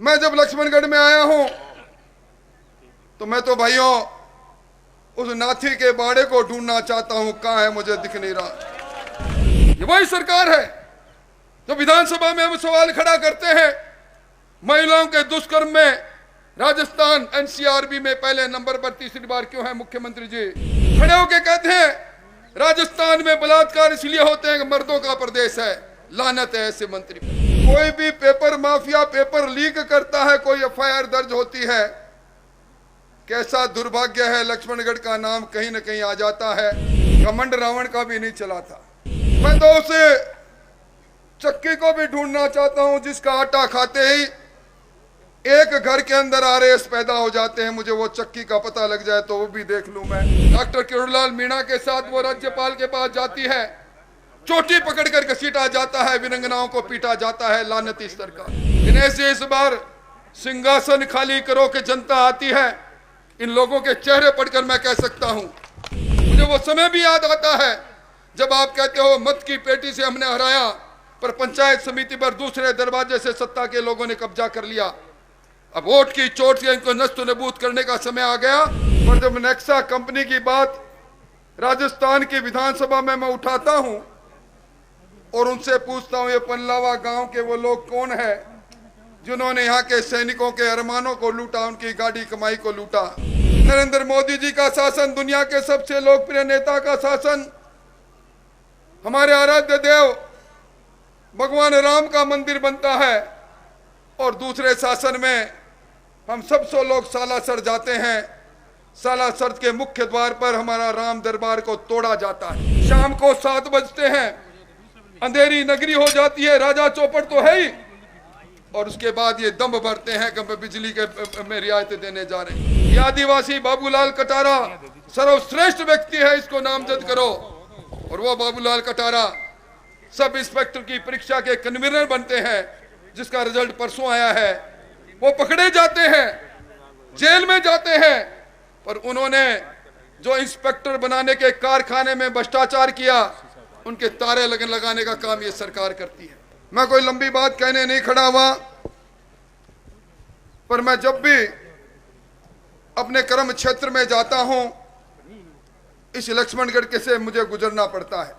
मैं जब लक्ष्मणगढ़ में आया हूं तो मैं तो भाइयों उस नाथी के बाड़े को ढूंढना चाहता हूं, कहां है मुझे दिख नहीं रहा। ये वही सरकार है जो विधानसभा में हम सवाल खड़ा करते हैं। महिलाओं के दुष्कर्म में राजस्थान एनसीआरबी में पहले नंबर पर तीसरी बार क्यों है मुख्यमंत्री जी? खड़े होके कहते हैं राजस्थान में बलात्कार इसलिए होते हैं कि मर्दों का प्रदेश है। लानत है ऐसे मंत्री। कोई भी पेपर माफिया पेपर लीक करता है, कोई एफआईआर दर्ज होती है। कैसा दुर्भाग्य है, लक्ष्मणगढ़ का नाम कहीं न कहीं आ जाता है। घमंड रावण का भी नहीं चला था। मैं तो उस चक्की को भी ढूंढना चाहता हूं जिसका आटा खाते ही एक घर के अंदर आरएस पैदा हो जाते हैं। मुझे वो चक्की का पता लग जाए तो वो भी देख लूं मैं। डॉक्टर किरोड़ीलाल मीणा के साथ वो राज्यपाल के पास जाती है, चोटी पकड़कर घसीटा जाता है, विरंगनाओं को पीटा जाता है। लानती सरकार। दिनेश जी, इस बार सिंहासन खाली करो के जनता आती है। इन लोगों के चेहरे पढ़कर मैं कह सकता हूं, मुझे वो समय भी याद आता है जब आप कहते हो मत की पेटी से हमने हराया, पर पंचायत समिति पर दूसरे दरवाजे से सत्ता के लोगों ने कब्जा कर लिया। अब वोट की चोट से इनको नष्ट नबूद करने का समय आ गया। और जब नेक्सा कंपनी की बात राजस्थान की विधानसभा में मैं उठाता हूं और उनसे पूछता हूं ये पल्लावा गांव के वो लोग कौन है जिन्होंने यहाँ के सैनिकों के अरमानों को लूटा, उनकी गाड़ी कमाई को लूटा। नरेंद्र मोदी जी का शासन, दुनिया के सबसे लोकप्रिय नेता का शासन, हमारे आराध्य देव भगवान राम का मंदिर बनता है और दूसरे शासन में हम सब सौ लोग सालासर जाते हैं। सालासर के मुख्य द्वार पर हमारा राम दरबार को तोड़ा जाता है। शाम को 7 बजते हैं, अंधेरी नगरी हो जाती है। राजा चौपड़ तो है ही, और उसके बाद ये दम भरते हैं कि मैं बिजली के में रियायतें देने जा रहे हैं। ये आदिवासी बाबूलाल कटारा सर्वश्रेष्ठ व्यक्ति है, इसको नामजद करो। और वो बाबूलाल कटारा सब इंस्पेक्टर की परीक्षा के कन्वीनर बनते हैं, जिसका रिजल्ट परसों आया है। वो पकड़े जाते हैं, जेल में जाते हैं, पर उन्होंने जो इंस्पेक्टर बनाने के कारखाने में भ्रष्टाचार किया, उनके तारे लगाने का काम ये सरकार करती है। मैं कोई लंबी बात कहने नहीं खड़ा हुआ, पर मैं जब भी अपने कर्म क्षेत्र में जाता हूं इस लक्ष्मणगढ़ के से मुझे गुजरना पड़ता है।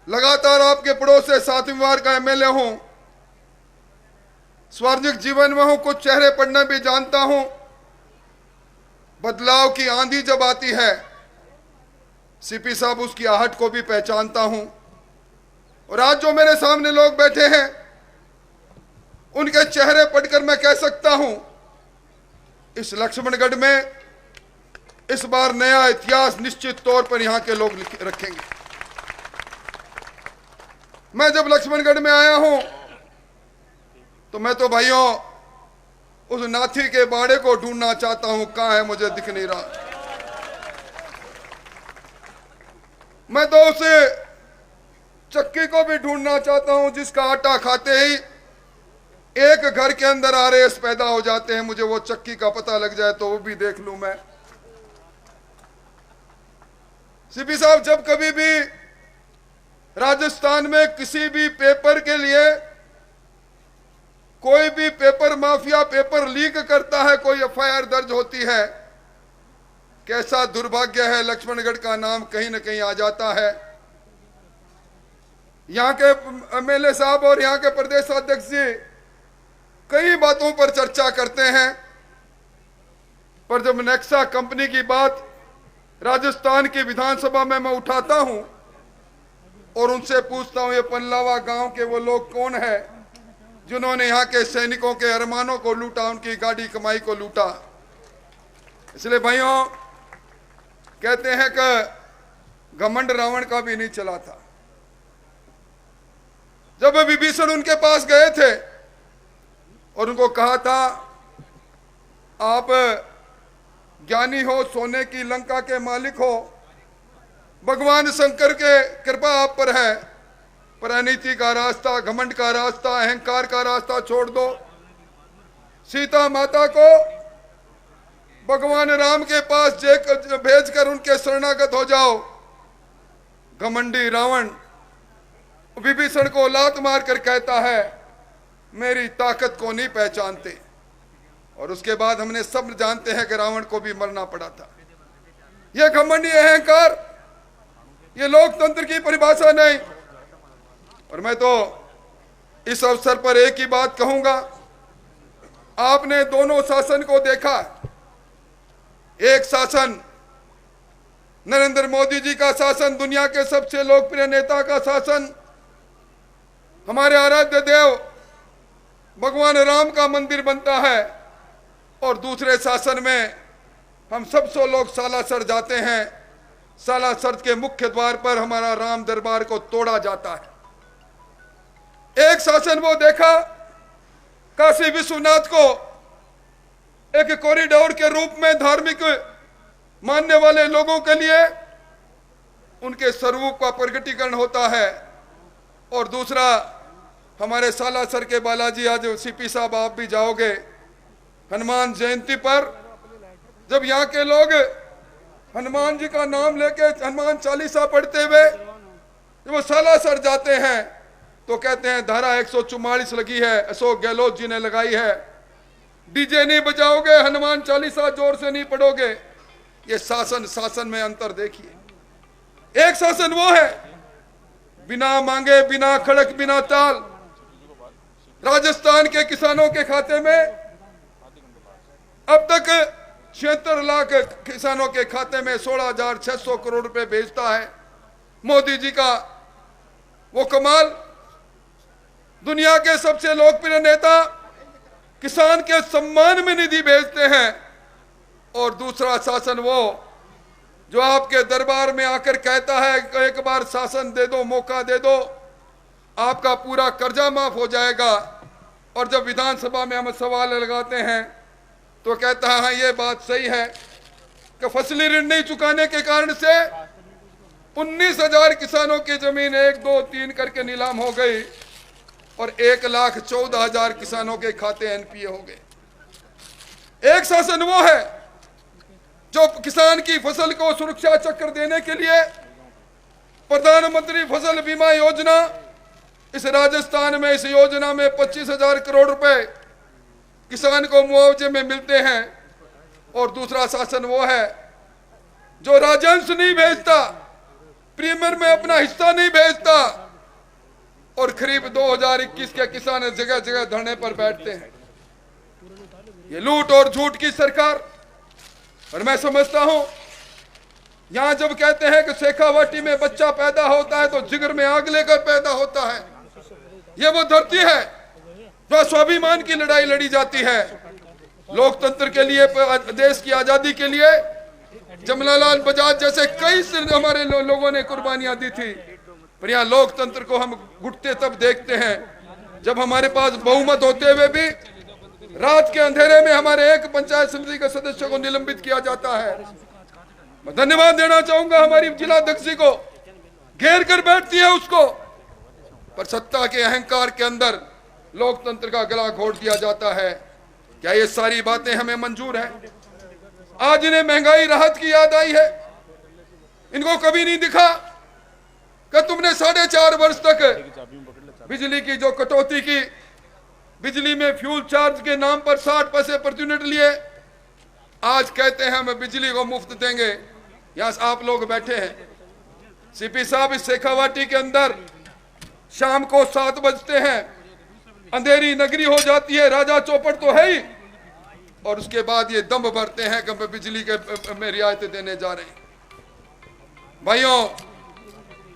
लगातार आपके पड़ोस से 7वीं बार का एमएलए हूं, सार्वजनिक जीवन में हूं, कुछ चेहरे पढ़ना भी जानता हूं। बदलाव की आंधी जब आती है, सीपी साहब उसकी आहट को भी पहचानता हूं। और आज जो मेरे सामने लोग बैठे हैं, उनके चेहरे पढ़कर मैं कह सकता हूं इस लक्ष्मणगढ़ में इस बार नया इतिहास निश्चित तौर पर यहां के लोग रखेंगे। मैं जब लक्ष्मणगढ़ में आया हूं तो मैं तो भाइयों उस नाथी के बाड़े को ढूंढना चाहता हूं, कहां है मुझे दिख नहीं रहा। मैं तो उस चक्की को भी ढूंढना चाहता हूं जिसका आटा खाते ही एक घर के अंदर आरएस पैदा हो जाते हैं। मुझे वो चक्की का पता लग जाए तो वो भी देख लूं मैं। सीपी साहब, जब कभी भी राजस्थान में किसी भी पेपर के लिए कोई भी पेपर माफिया पेपर लीक करता है, कोई एफआईआर दर्ज होती है। कैसा दुर्भाग्य है, लक्ष्मणगढ़ का नाम कहीं न कहीं आ जाता है। यहाँ के एमएलए साहब और यहाँ के प्रदेश अध्यक्ष जी कई बातों पर चर्चा करते हैं, पर जब नेक्सा कंपनी की बात राजस्थान की विधानसभा में मैं उठाता हूं और उनसे पूछता हूं ये पल्लावा गांव के वो लोग कौन है जिन्होंने यहाँ के सैनिकों के अरमानों को लूटा, उनकी गाड़ी कमाई को लूटा। इसलिए भाइयों कहते हैं कि घमंड रावण का भी नहीं चला था। जब विभीषण उनके पास गए थे और उनको कहा था आप ज्ञानी हो, सोने की लंका के मालिक हो, भगवान शंकर के कृपा आप पर है, पर अनीति का रास्ता, घमंड का रास्ता, अहंकार का रास्ता छोड़ दो। सीता माता को भगवान राम के पास भेजकर उनके शरणागत हो जाओ। घमंडी रावण विभीषण को लात मार कर कहता है मेरी ताकत को नहीं पहचानते। और उसके बाद हमने सब जानते हैं कि रावण को भी मरना पड़ा था। यह घमंडी अहंकार, ये लोकतंत्र की परिभाषा नहीं। और मैं तो इस अवसर पर एक ही बात कहूंगा, आपने दोनों शासन को देखा। एक शासन नरेंद्र मोदी जी का शासन, दुनिया के सबसे लोकप्रिय नेता का शासन, हमारे आराध्य देव भगवान राम का मंदिर बनता है। और दूसरे शासन में हम सब सौ लोग सालासर जाते हैं, सालासर के मुख्य द्वार पर हमारा राम दरबार को तोड़ा जाता है। एक शासन वो देखा, काशी विश्वनाथ को एक कॉरिडोर के रूप में धार्मिक मानने वाले लोगों के लिए उनके स्वरूप का प्रकटीकरण होता है। और दूसरा हमारे सालासर के बालाजी, आज सीपी साहब आप भी जाओगे, हनुमान जयंती पर जब यहाँ के लोग हनुमान जी का नाम लेके हनुमान चालीसा पढ़ते हुए जब वो सालासर जाते हैं तो कहते हैं धारा 144 लगी है, अशोक गहलोत जी ने लगाई है, डीजे नहीं बजाओगे, हनुमान चालीसा जोर से नहीं पढ़ोगे। ये शासन में अंतर देखिए। एक शासन वो है बिना मांगे, बिना खड़क, बिना ताल, राजस्थान के किसानों के खाते में अब तक 76 लाख किसानों के खाते में 16,600 करोड़ रुपए भेजता है। मोदी जी का वो कमाल, दुनिया के सबसे लोकप्रिय नेता किसान के सम्मान में निधि भेजते हैं। और दूसरा शासन वो जो आपके दरबार में आकर कहता है एक बार शासन दे दो, मौका दे दो, आपका पूरा कर्जा माफ हो जाएगा। और जब विधानसभा में हम सवाल लगाते हैं तो कहता है हाँ ये बात सही है कि फसली ऋण नहीं चुकाने के कारण से 19,000 किसानों की जमीन 1, 2, 3 करके नीलाम हो गई और 1,14,000 किसानों के खाते एनपीए हो गए। एक शासन वो है जो किसान की फसल को सुरक्षा चक्र देने के लिए प्रधानमंत्री फसल बीमा योजना, इस राजस्थान में इस योजना में 25,000 करोड़ रुपए किसान को मुआवजे में मिलते हैं। और दूसरा शासन वो है जो राजस्व नहीं भेजता, प्रीमियम में अपना हिस्सा नहीं भेजता और खरीफ 2021 के किसान जगह जगह धरने पर बैठते हैं। ये लूट और झूठ की सरकार। और मैं समझता हूं यहां जब कहते हैं कि शेखावाटी में बच्चा पैदा होता है तो जिगर में आग लेकर पैदा होता है, ये वो धरती है जो स्वाभिमान की लड़ाई लड़ी जाती है। लोकतंत्र के लिए, देश की आजादी के लिए जमनालाल बजाज जैसे कई हमारे लोगों ने कुर्बानियां दी थी। पर यहाँ लोकतंत्र को हम घुटते तब देखते हैं जब हमारे पास बहुमत होते हुए भी रात के अंधेरे में हमारे एक पंचायत समिति के सदस्य को निलंबित किया जाता है। मैं धन्यवाद देना चाहूंगा हमारी जिला अध्यक्ष जी को, घेर कर बैठती है उसको, पर सत्ता के अहंकार के अंदर लोकतंत्र का गला घोट दिया जाता है। क्या ये सारी बातें हमें मंजूर है? आज इन्हें महंगाई राहत की याद आई है। इनको कभी नहीं दिखा कि तुमने 4.5 वर्ष तक बिजली की जो कटौती की, बिजली में फ्यूल चार्ज के नाम पर 60 पैसे प्रति यूनिट लिए, आज कहते हैं हम बिजली को मुफ्त देंगे। यहां आप लोग बैठे हैं, सीपी साहब, इस शेखावाटी के अंदर शाम को 7 बजते हैं, अंधेरी नगरी हो जाती है, राजा चौपड़ तो है ही, और उसके बाद ये दम भरते हैं कि हम बिजली के में रियायतें देने जा रहे हैं। भाइयों,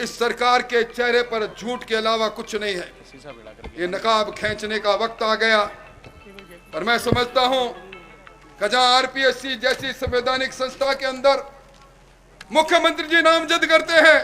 इस सरकार के चेहरे पर झूठ के अलावा कुछ नहीं है। ये नकाब खींचने का वक्त आ गया। और मैं समझता हूं कि जहां आरपीएससी जैसी संवैधानिक संस्था के अंदर मुख्यमंत्री जी नामजद करते हैं,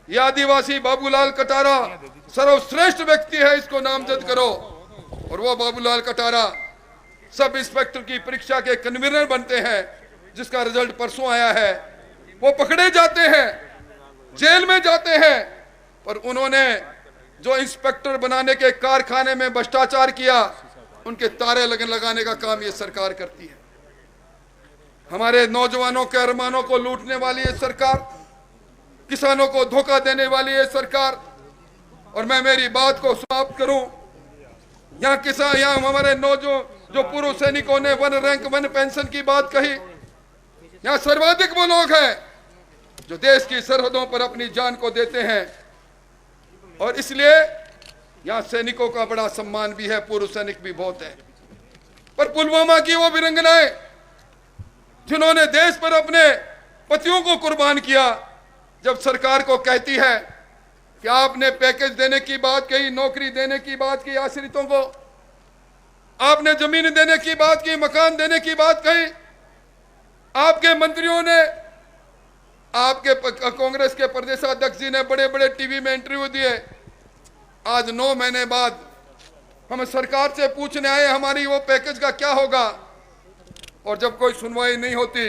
ये आदिवासी बाबूलाल कटारा सर्वश्रेष्ठ व्यक्ति है, इसको नामजद करो। और वो बाबूलाल कटारा सब इंस्पेक्टर की परीक्षा के कन्वीनर बनते हैं, जिसका रिजल्ट परसों आया है। वो पकड़े जाते हैं, जेल में जाते हैं, पर उन्होंने जो इंस्पेक्टर बनाने के कारखाने में भ्रष्टाचार किया, उनके तारे लगाने का काम ये सरकार करती है। हमारे नौजवानों के अरमानों को लूटने वाली ये सरकार, किसानों को धोखा देने वाली ये सरकार। और मैं मेरी बात को समाप्त करूं, यहाँ किसान, यहाँ हमारे जो पूर्व सैनिकों ने 1 रैंक 1 पेंशन की बात कही, यहाँ सर्वाधिक वो लोग हैं जो देश की सरहदों पर अपनी जान को देते हैं, और इसलिए यहाँ सैनिकों का बड़ा सम्मान भी है, पूर्व सैनिक भी बहुत है। पर पुलवामा की वो वीरांगनाएं जिन्होंने देश पर अपने पतियों को कुर्बान किया, जब सरकार को कहती है कि आपने पैकेज देने की बात कही, नौकरी देने की बात की आश्रितों को, आपने जमीन देने की बात की, मकान देने की बात कही, आपके मंत्रियों ने, आपके कांग्रेस के प्रदेशाध्यक्ष जी ने बड़े बड़े टीवी में इंटरव्यू दिए। आज 9 महीने बाद हम सरकार से पूछने आए हमारी वो पैकेज का क्या होगा, और जब कोई सुनवाई नहीं होती,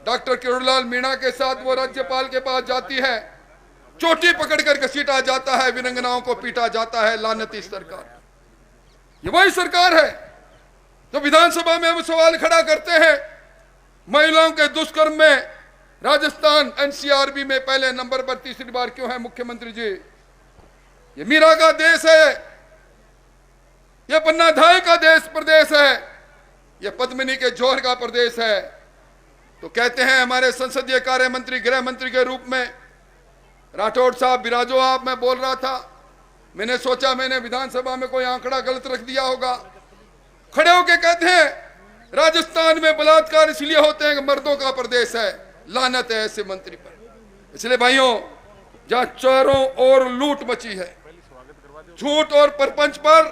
डॉक्टर किरोड़ीलाल मीणा के साथ वो राज्यपाल के पास जाती है, चोटी पकड़कर घसीटा जाता है, वीरांगनाओं को पीटा जाता है। लानती सरकार, ये वही सरकार है जो विधानसभा में हम सवाल खड़ा करते हैं महिलाओं के दुष्कर्म में राजस्थान एनसीआरबी में पहले नंबर पर तीसरी बार क्यों है मुख्यमंत्री जी? ये मीरा का देश है, ये पन्नाधाय का प्रदेश है, ये पद्मिनी के जौहर का प्रदेश है। तो कहते हैं हमारे संसदीय कार्य मंत्री, गृह मंत्री के रूप में राठौड़ साहब विराजो आप, मैं बोल रहा था, मैंने सोचा मैंने विधानसभा में कोई आंकड़ा गलत रख दिया होगा। खड़े होके कहते हैं राजस्थान में बलात्कार इसलिए होते हैं कि मर्दों का प्रदेश है। लानत है ऐसे मंत्री पर। इसलिए भाइयों, जहां चारों ओर लूट मची है, झूठ और परपंच पर,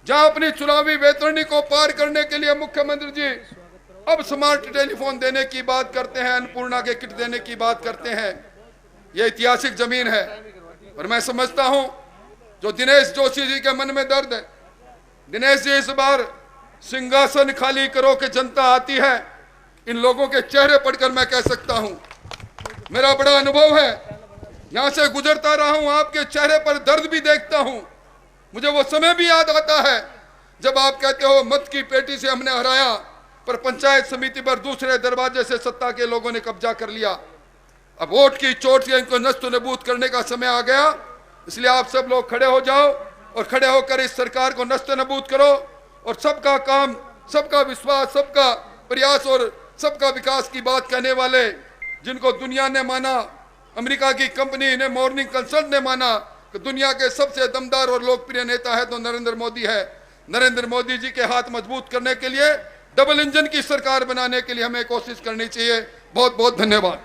जहां अपनी चुनावी वैतरणी को पार करने के लिए मुख्यमंत्री जी अब स्मार्ट टेलीफोन देने की बात करते हैं, अन्नपूर्णा के किट देने की बात करते हैं। यह ऐतिहासिक जमीन है, और मैं समझता हूं जो दिनेश जोशी जी के मन में दर्द है, दिनेश जी इस बार सिंहासन खाली करो कि जनता आती है, इन लोगों के चेहरे पढ़कर मैं कह सकता हूं, मेरा बड़ा अनुभव है, यहां से गुजरता रहा हूं, आपके चेहरे पर दर्द भी देखता हूं। मुझे वो समय भी याद आता है जब आप कहते हो मत की पेटी से हमने हराया, पर पंचायत समिति पर दूसरे दरवाजे से सत्ता के लोगों ने कब्जा कर लिया। अब वोट की चोट से इनको नष्ट नबूद करने का समय आ गया। इसलिए आप सब लोग खड़े हो जाओ और खड़े होकर इस सरकार को नष्ट नबूद करो, और सबका काम, सबका विश्वास, सबका प्रयास और सबका विकास की बात कहने वाले, जिनको दुनिया ने माना, अमेरिका की कंपनी ने, मॉर्निंग कंसल्ट ने माना कि दुनिया के सबसे दमदार और लोकप्रिय नेता है तो नरेंद्र मोदी है। नरेंद्र मोदी जी के हाथ मजबूत करने के लिए, डबल इंजन की सरकार बनाने के लिए हमें कोशिश करनी चाहिए। बहुत बहुत धन्यवाद।